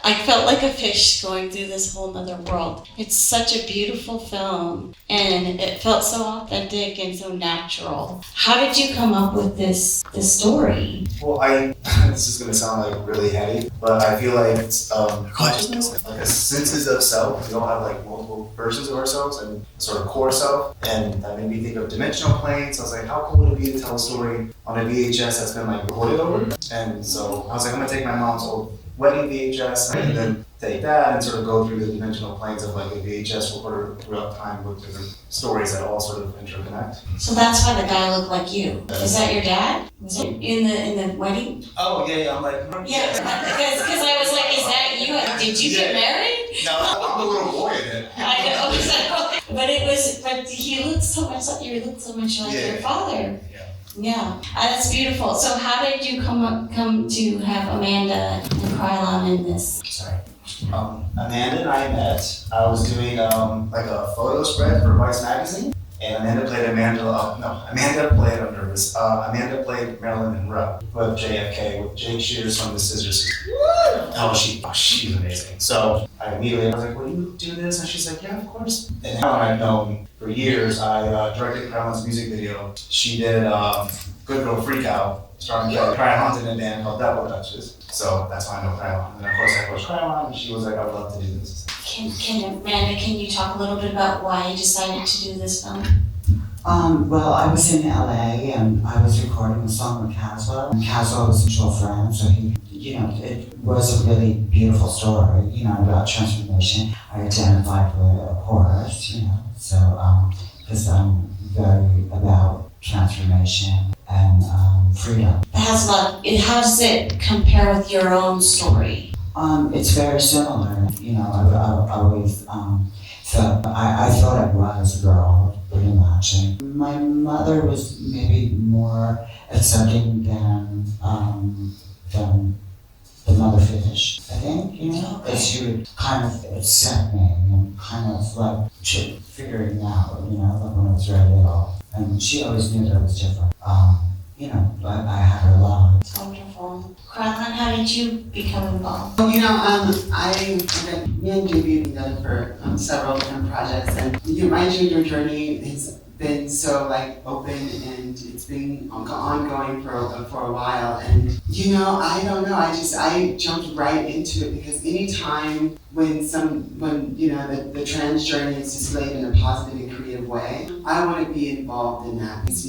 I felt like a fish going through this whole nother world. It's such a beautiful film, and it felt so authentic and so natural. How did you come up with this story? Well, this is going to sound like really heavy, but I feel like it's consciousness, like a senses of self. We all have like multiple versions of ourselves and a sort of core self, and that made me think of dimensional planes. So I was like, how cool would it be to tell a story on a VHS that's been like recorded over? And so I was like, I'm going to take my mom's old wedding VHS and then take that and sort of go through the dimensional planes of like a VHS recorder throughout time with different stories that all sort of interconnect. So that's why the guy looked like you. Is that your dad? Was it in the wedding? Oh yeah, I'm like yeah, because I was like, is that you? Did you get married? No, I'm a little boy then. I know, but he looked so much like you. Looked so much like your father. Yeah, that's beautiful. So how did you come to have Amanda and Krylon in this? Sorry. Amanda and I met. I was doing like a photo spread for Vice magazine, and Amanda played Amanda played Marilyn Monroe with JFK with Jake Shears from the Scissor Sisters. She's amazing. So I immediately was like, "Will you do this?" And she's like, "Yeah, of course." And now I've known for years. I directed Krylon's music video. She did "Good Girl Freak Out," starring Krylon in a band called Double Dutches. So that's why I know Krylon. And of course I coached Krylon, and she was like, "I would love to do this." Amanda, can you talk a little bit about why you decided to do this film? Well, I was in LA and I was recording a song with Caswell. And Caswell was a mutual friend, so it was a really beautiful story, about transformation. I identified with a chorus, so because I'm very about transformation and freedom. How does it compare with your own story? It's very similar, I always felt, I thought I was a girl, pretty much. And my mother was maybe more accepting than the mother fish, I think, because she would kind of accept me and kind of like figuring out, like when I was very little. And she always knew that I was different. I had her love. It's wonderful. Krylon, how did you become involved? Me and JB have done for several different projects, and my junior journey has been so open, and it's been ongoing for a while. And I don't know. I jumped right into it because anytime when the trans journey is displayed in a positive and creative way, I want to be involved in that. Because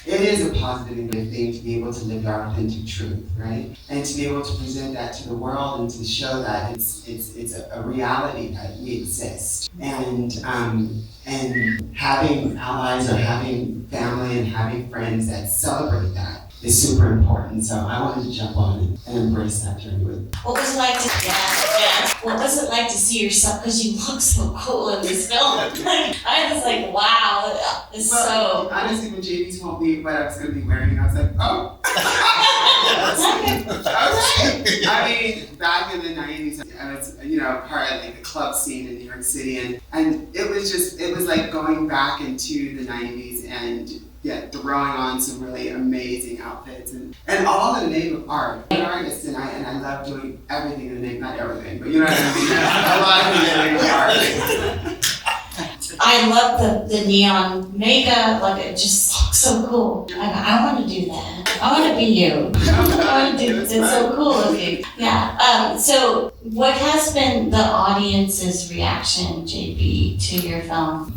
it is a positive and good thing to be able to live your authentic truth, right? And to be able to present that to the world and to show that it's a reality that we exist. And having allies or having family and having friends that celebrate that is super important. So I wanted to jump on and embrace that journey with. What was it like What was it like to see yourself? Because you look so cool in this film. I was like, wow, honestly, when JB told me what I was going to be wearing, I was like, oh. I mean, back in the 90s, I was, part of the club scene in New York City, and it was like going back into the 90s and throwing on some really amazing outfits and all in the name of art. I'm an artist, and I love doing everything in the name, not everything, but you know what I mean? A lot of it in the name of art. I love the neon makeup, it just looks so cool. I want to do that. I want to be you. I want to do it. It's so cool of you. Yeah. So what has been the audience's reaction, JB, to your film?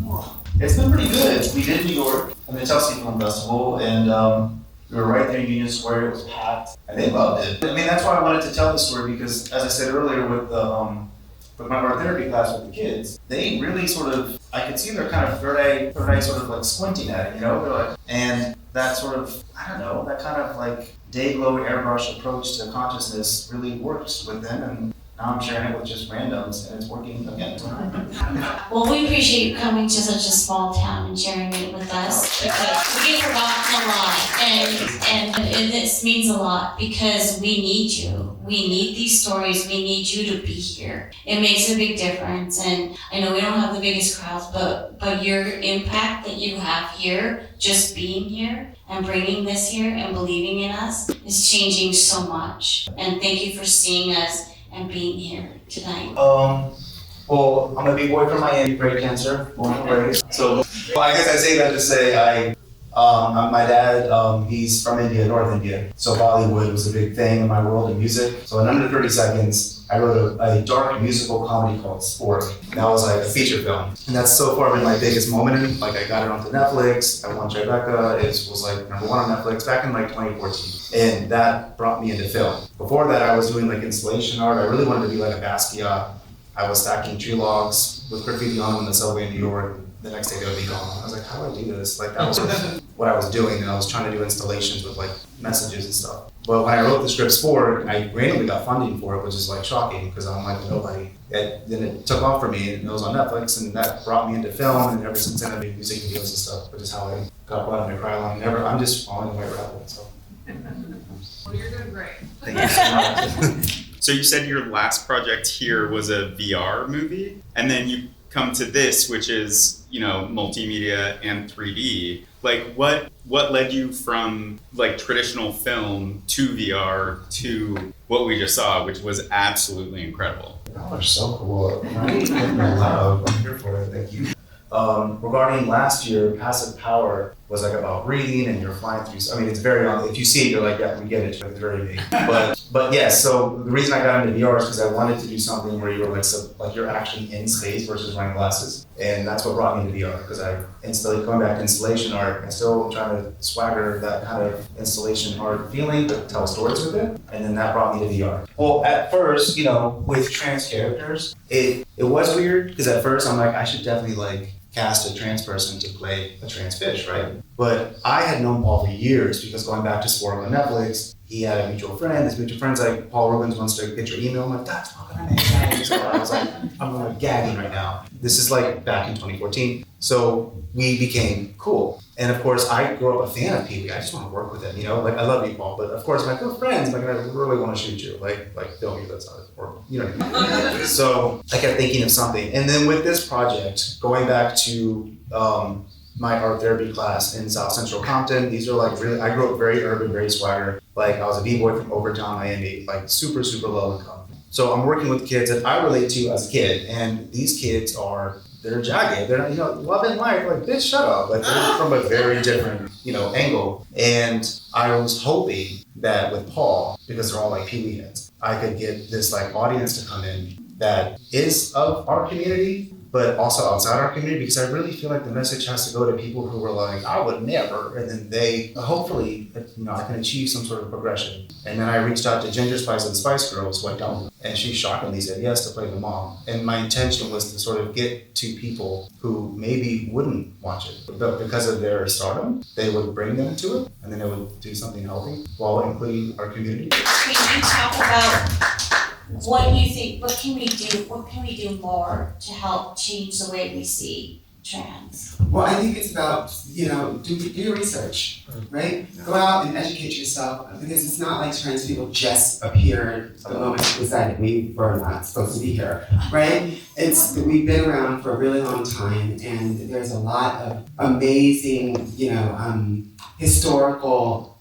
It's been pretty good. We did New York and the Chelsea Film Festival, and we were right there in Union Square. It was packed, and they loved it. I mean, that's why I wanted to tell the story, because, as I said earlier, with my art therapy class with the kids, they really I could see their kind of third eye sort of squinting at it, they're like, and that sort of, I don't know, that kind of day glow airbrush approach to consciousness really works with them, and now I'm sharing it with just randoms, and it's working again. Well, we appreciate you coming to such a small town and sharing it with us, because we get forgotten a lot, and this means a lot because we need you. We need these stories. We need you to be here. It makes a big difference, and I know we don't have the biggest crowds, but your impact that you have here, just being here and bringing this here and believing in us, is changing so much. And thank you for seeing us and being here tonight? Well, I'm a big boy from Miami, breast cancer, born and raised. So, well, I guess I say that to say my dad, he's from India, North India. So Bollywood was a big thing in my world of music. So in under 30 seconds, I wrote a dark musical comedy called Sport. That was like a feature film. And that's so far been my biggest moment in. Like I got it onto Netflix, I won Tribeca, it was like #1 on Netflix back in like 2014. And that brought me into film. Before that, I was doing like installation art. I really wanted to be like a Basquiat. I was stacking tree logs with graffiti on them in the subway in New York. The next day they would be gone. I was like, how do I do this? Like that was what I was doing, and I was trying to do installations with like messages and stuff. But when I wrote the script Sport, I randomly got funding for it, which is like shocking because I'm like nobody. Then it took off for me, and it was on Netflix, and that brought me into film. And ever since then, I made music videos and stuff, which is how I got brought into Krylon. I'm just following the white rabbit. So. Well, you're doing great. Thank you so much. So you said your last project here was a VR movie, and then you come to this, which is, multimedia and 3D. Like, what led you from like traditional film to VR to what we just saw, which was absolutely incredible? Y'all are so cool. Right? Wow, I'm here for it. Thank you. Regarding last year, Passive Power was like about breathing and you're flying through. I mean, it's very on. If you see it, you're like, yeah, we get it. It's very big. But yeah. So the reason I got into VR is because I wanted to do something where you were like you're actually in space versus wearing glasses, and that's what brought me into VR. Because going back to installation art, I still trying to swagger that kind of installation art feeling, but tell stories with it, and then that brought me to VR. Well, at first, with trans characters, it was weird because at first I'm like, I should definitely like cast a trans person to play a trans fish, right? But I had known Paul for years because going back to Sport on Netflix, he had a mutual friend. His mutual friend's like, Paul Rubens wants to get your email. I'm like, that's fucking amazing. So I was like, I'm like gagging right now. This is like back in 2014. So we became cool. And of course, I grew up a fan of Pee-wee. I just want to work with him, Like, I love you, Paul. But of course, my good friends, like, I really want to shoot you. Like film you, that's not it. Or, what I mean? So I kept thinking of something. And then with this project, going back to my art therapy class in South Central Compton, these are like really, I grew up very urban, very swagger. Like, I was a b-boy from Overtown, Miami, like super, super low income. So I'm working with kids that I relate to as a kid. And these kids they're jagged. They're not, love and life, like, bitch, shut up. Like, they're from a very different, angle. And I was hoping that with Paul, because they're all like Pee-wee heads, I could get this like audience to come in that is of our community, but also outside our community, because I really feel like the message has to go to people who were like, I would never, and then they, hopefully, I can achieve some sort of progression. And then I reached out to Ginger Spice and the Spice Girls, who I don't, and she shockingly said yes to play the mom. And my intention was to sort of get to people who maybe wouldn't watch it, but because of their stardom, they would bring them to it, and then they would do something healthy while including our community. Can you talk about what you think, what can we do more to help change the way we see trans? Well, I think it's about, do your research, right? Go out and educate yourself, because it's not like trans people just appeared the moment we decided we were not supposed to be here, right? We've been around for a really long time, and there's a lot of amazing, historical,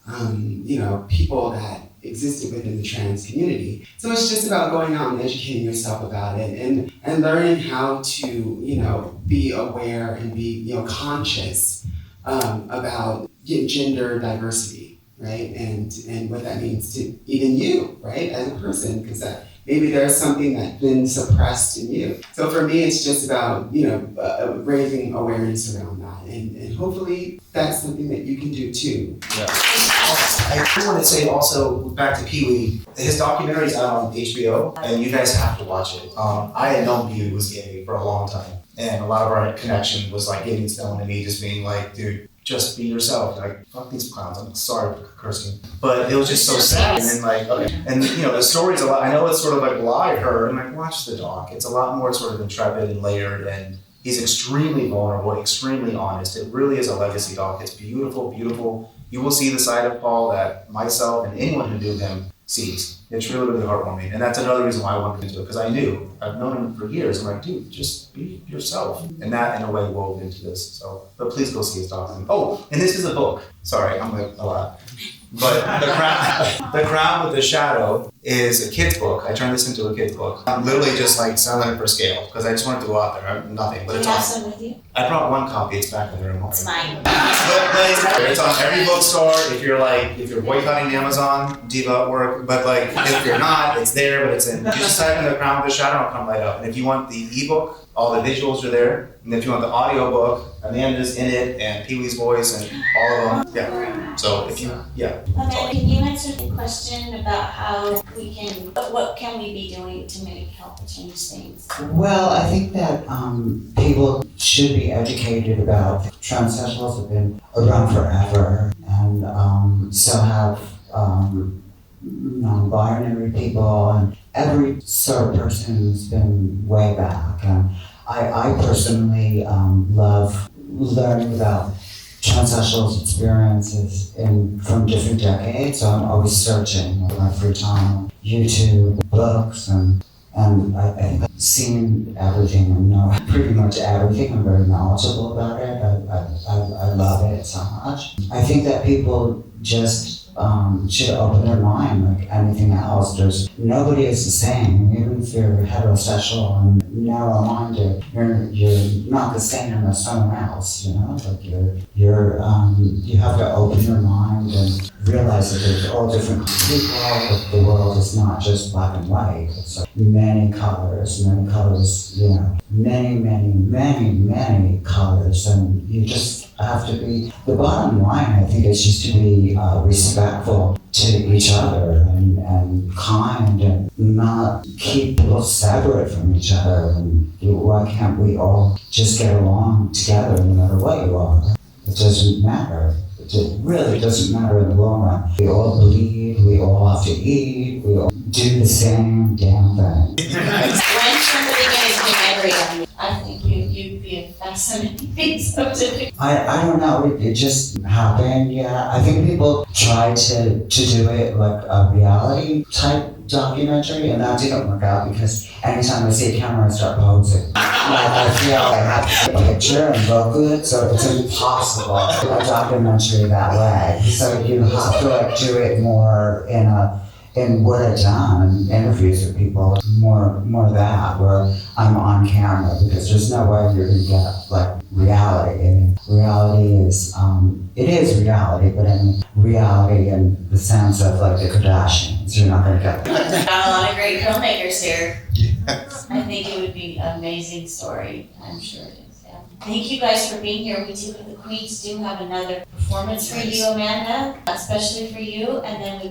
people that existed within the trans community. So it's just about going out and educating yourself about it and learning how to, be aware and be, conscious about gender diversity, right? And what that means to even you, right, as a person, because maybe there's something that's been suppressed in you. So for me, it's just about, raising awareness around that. And hopefully that's something that you can do too. Yeah. I do want to say also, back to Pee-wee, his documentary's out on HBO, and you guys have to watch it. I had known Pee-wee was gay for a long time, and a lot of our connection was like getting stoned and me just being like, dude, just be yourself. Like, fuck these clowns. I'm sorry for cursing. But it was just so sad. And then like, okay. And the story's a lot, I know it's sort of like, well, I heard, and like, watch the doc. It's a lot more sort of intrepid and layered, and he's extremely vulnerable, extremely honest. It really is a legacy doc. It's beautiful, beautiful. You will see the side of Paul that myself and anyone who knew him sees. It's really, really heartwarming. And that's another reason why I wanted to do it, because I've known him for years. I'm like, dude, just be yourself. And that, in a way, wove into this. So, but please go see his documentary. Oh, and this is a book. Sorry, I'm like a lot. But The Crown with the Shadow is a kid's book. I turned this into a kid's book. I'm literally just like selling it for scale because I just wanted to go out there. I'm nothing, but Do it's you have awesome. some with you? I brought one copy. It's back in the room. It's mine. But it's on every bookstore. If you're boycotting Amazon, Diva work. But like if you're not, it's there. But it's in. You just type in the Crown of the Shadow, it'll come right up. And if you want the ebook, all the visuals are there. And if you want the audio book, Amanda's in it, and Pee Wee's voice, and all of them. Yeah. So if you, yeah. Amanda, can you answer the question about how we can, what can we be doing to maybe help change things? Well, I think that people should be educated about transsexuals have been around forever, and so have non-binary people, and every sort of person has been way back. And I personally love learning about transsexuals' experiences from different decades, so I'm always searching in my free time, YouTube, books, and I think I've seen everything and know pretty much everything. I'm very knowledgeable about it. I love it so much. I think that people just should open their mind like anything else. Nobody is the same. Even if you're heterosexual and narrow-minded, you're not the same as someone else. You know, like you have to open your mind and realize that there's all different people. That the world is not just black and white. It's like many colors. You know, many colors, and you just have to be. The bottom line, I think, is just to be respectful to each other and kind, and not keep people separate from each other. And why can't we all just get along together, no matter what you are? It doesn't matter. It really doesn't matter in the long run. We all bleed, we all have to eat, we all do the same damn thing. When somebody gets married, I think you'd be a fascinating subject. I don't know, it just happened, yeah. I think people try to do it like a reality type documentary, and that didn't work out because anytime I see a camera I start posing. Like I feel I have to take a picture and look good, so it's impossible to do a documentary that way. So you have to like do it more in what I've done in interviews with people, more that where I'm on camera, because there's no way you're gonna get like reality. I mean, reality is it is reality, but I mean reality in the sense of like the Kardashians, you're not gonna get that. Got a lot of great filmmakers here. Yes. I think it would be an amazing story. I'm sure it is. Yeah. Thank you guys for being here. The Queens do have another performance for you, Amanda, especially for you, and then we